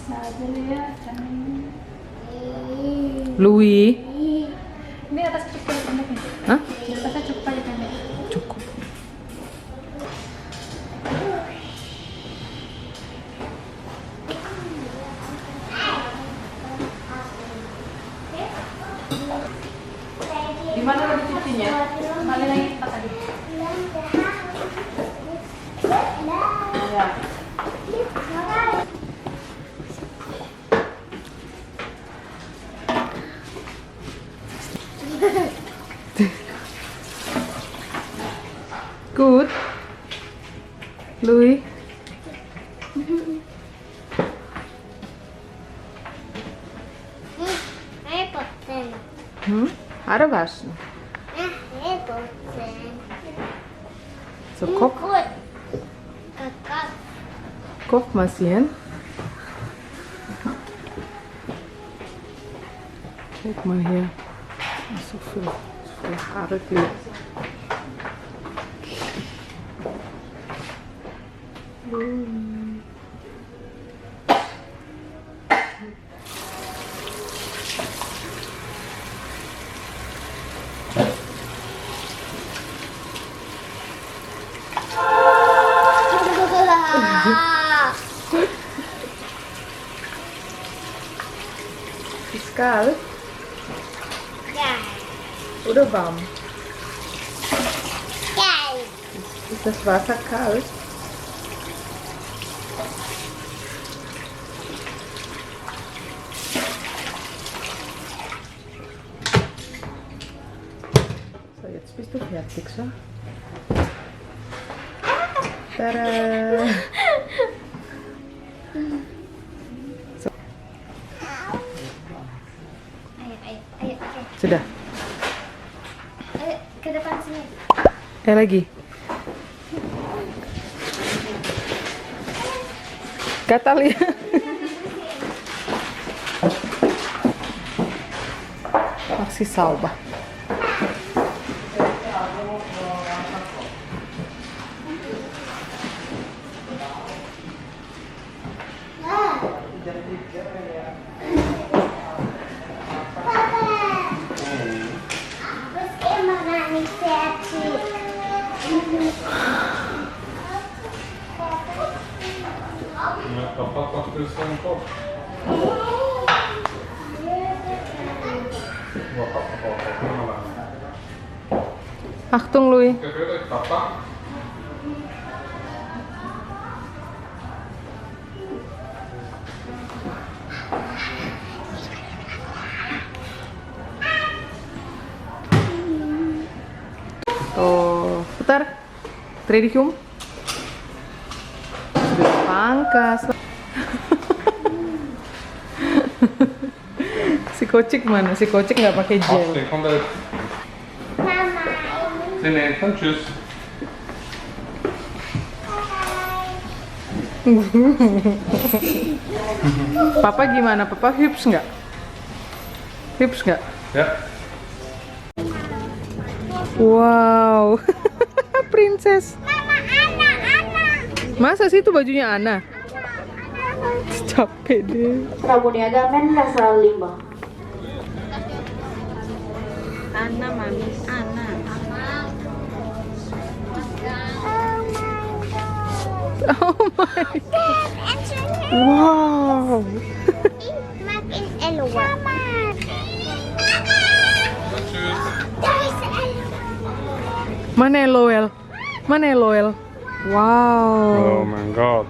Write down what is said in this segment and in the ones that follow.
Bisa aja lu ya, canggih. Louis. Ini atas cukup aja pendek nih. Hah? Di atasnya cukup aja pendek. Cukup. Di mana lagi cucinya? Kembali lagi tempat tadi. Ya. Good. Louis. Ada was. So guck mal sehen. Guck mal hier. So viel Haare hier. Fiskal. Udah warm. Ist das Wasser kalt? So, jetzt bist du fertig, so? Tada! So. Ayo. Sudah. Ayo ke depan sini. Lagi. Gatal ya. Masih sauber. Papa pasti songkok. Wah, papa malah. Achtung, Louis. Kira papa. Tuh, putar. Tredium. Sudah pangkas. Si Kocik mana? Si Kocik nggak pakai gel. Afstek van de. Sini, kan tjus. Papa gimana? Papa hips nggak? Hips nggak? Ja. Wow, princess. Masa sih itu bajunya Ana? Capek deh. Pramuniagamen rasa limba. Ana mami, Ana. Oh my. Wow. Mana Loel? Mana Loel? Wow. Oh my god.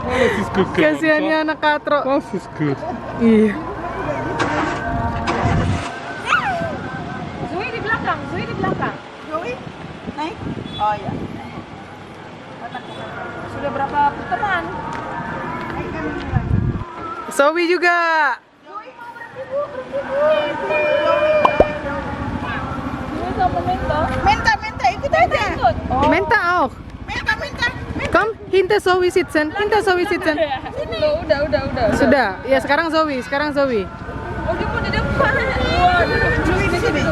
Oh, dat is goed. Kasihannya anak katro. Dat is goed. Iya. Zoe di belakang, Zoe di belakang. Joey, naik? Oh ya. Sudah berapa putaran? Zoe juga. Zoe sama Menta. Minta, ikut aja. Ikut. Menta auch. Minta. Komm, hinter Zoe sitzen. Hinter Zoe sitzen. Udah. Sudah. Ya, sekarang Zoe. Oh, dia mau di depan. Wah, duduk. Joey di sini. Ini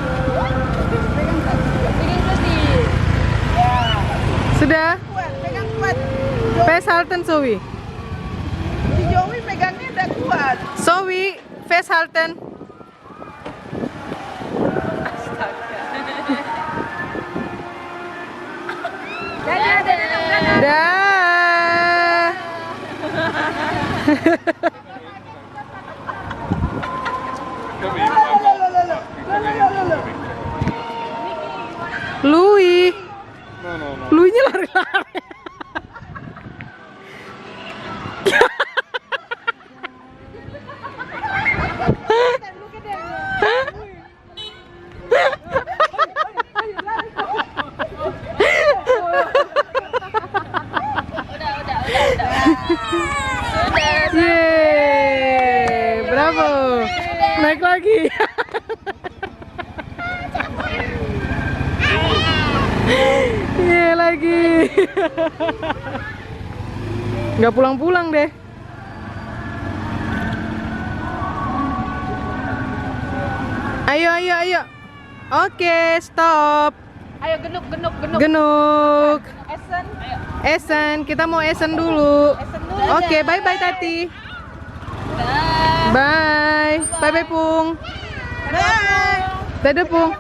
terus di. Sudah? Kuat, pegang kuat. Festhalten, Zoe. Si Joey pegangnya udah kuat. Zoe, festhalten. Dah. Kom hier, papa. Louis. No. Louis-nya lari-lari. Yeay, bravo. Naik lagi. Yeay lagi. Nggak pulang-pulang deh. Ayo. Oke, stop. Ayo genuk. Genuk. Esen. Ayo. Esen, kita mau esen dulu. Oke, bye-bye Tati. Bye. Bye-bye Pung. Bye. Dadah Pung.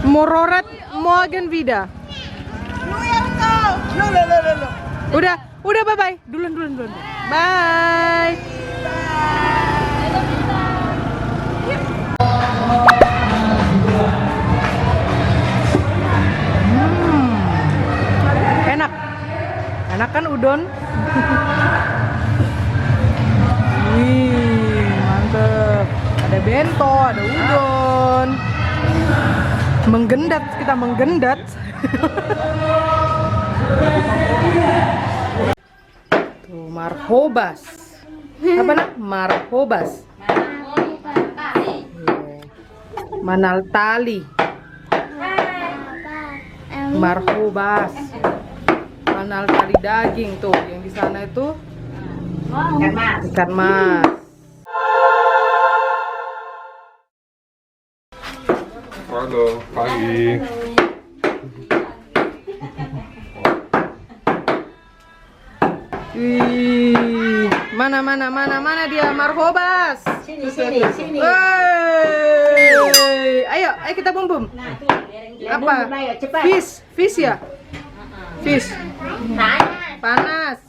Mororat morgen wieder. Lu yang kau. Lu. Udah bye-bye. Duluan. Bye. Enak kan udon? Wih, mantep. Ada bento, ada udon. Kita menggendat. Tuh, marhobas. Apa nak? Marhobas. Manal tali. Marhobas. Manal tali daging tuh, yang di sana itu ikan mas. Halo, pagi. Wih, mana dia marhobas? Sini. Wey, ayo kita bum. Apa? Fish ya? Fish. Panas.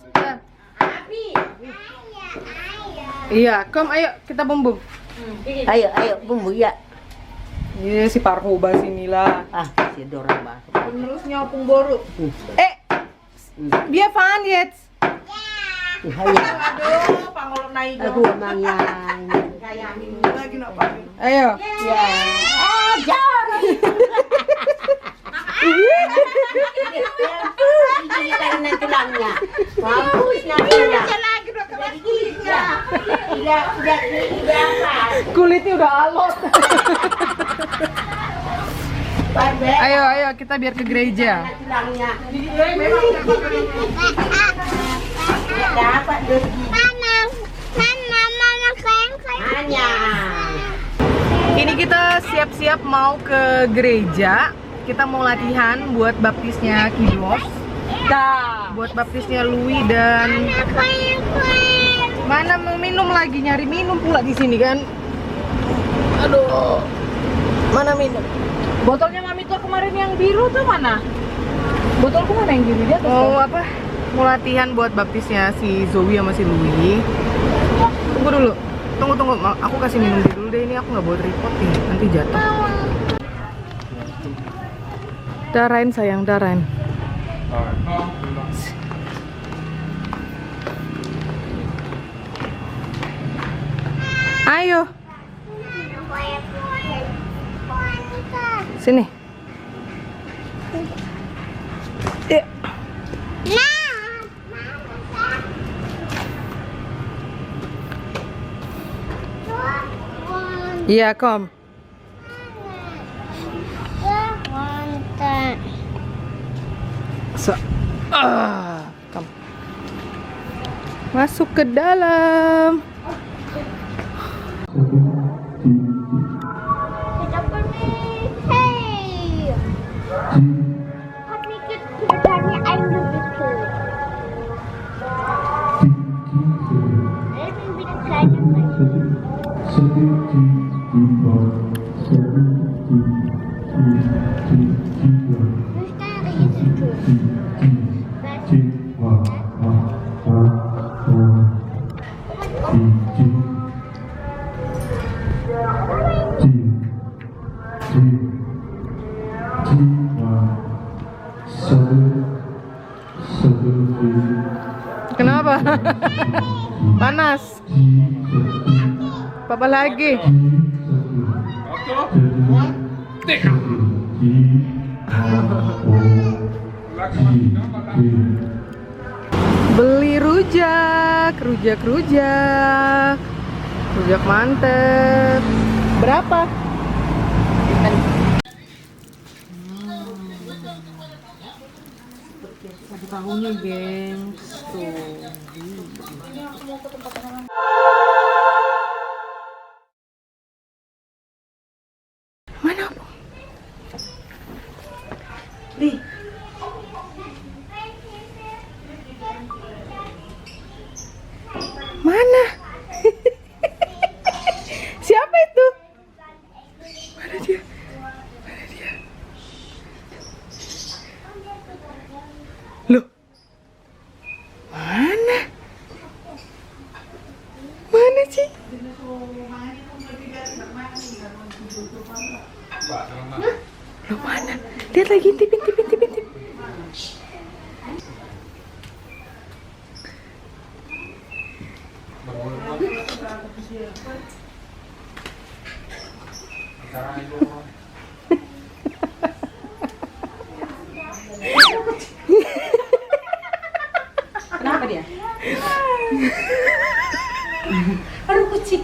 Iya, ayo kita bum. Ayo, bumbu ya. Ini si parhobas inilah. Si dorang bah. Penerusnya opung boru. Dia fan jetzt. Aduh, pangolok naik dong. Aku emang yang Kayak minum lagi nak pakai. Ayo. ya. Jangan. Ini karena tulangnya. Mampus nanti. Lagi udah kelas kulitnya. Udah Kulitnya udah alot. Ayo kita biar ke gereja. tulangnya. Dapat dosi. Hanya. Ini kita siap-siap mau ke gereja. Kita mau latihan buat baptisnya Kidos. Buat baptisnya Louis dan mana mau minum lagi, nyari minum pula di sini kan. Aduh. Mana minum? Botolnya Mami tuh kemarin yang biru tuh mana? Botolku mana yang biru dia? Mau apa? Mau latihan buat baptisnya si Zoe sama si Louis. Tunggu dulu. Tunggu. Aku kasih minum dulu deh, ini aku nggak boleh repot nih, nanti jatuh. Darain sayang, darain. Ayo. Sini. Iya, kom. Kom. Masuk ke dalam. Kenapa? Panas. Papa lagi. Beli rujak, rujak mantep. Berapa? Ada tahunya, gengs. Tuh. Mana? Nih. Mana? Siapa itu? Mana dia? Mana dia? Loh? Mana? Mana sih? Loh mana? Lihat lagi, intip. Kenapa dia? Aduh kucing.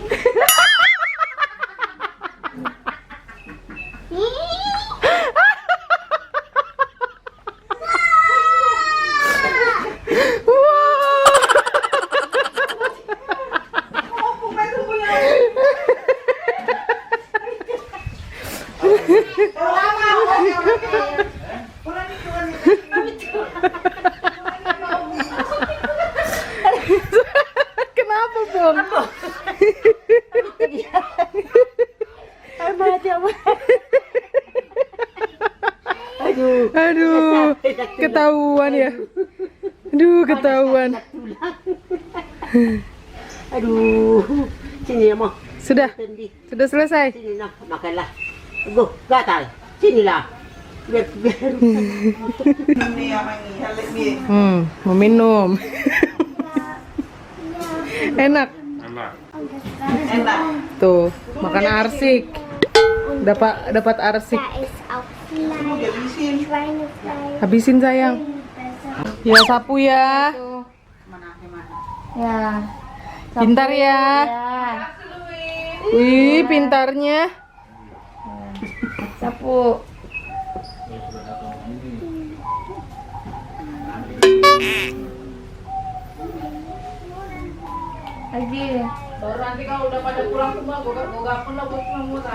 Kenapa, Bang? Aduh, ketahuan ya. Aduh, ketahuan. Aduh, sini ya mau. Sudah selesai. Sini nak makanlah. Go, gatal. Sinilah. Biar. Ini yang ini, halik ni. Mau minum. Enak. Enak. Enak. Tuh, makan arsik. Dapat arsik. Habisin sayang. Ya sapu ya. Ya. Pintar ya. Wih, pintarnya. Sapu. Lagi. Baru nanti kalau udah pada pulang semua, gue gak pernah buat semua.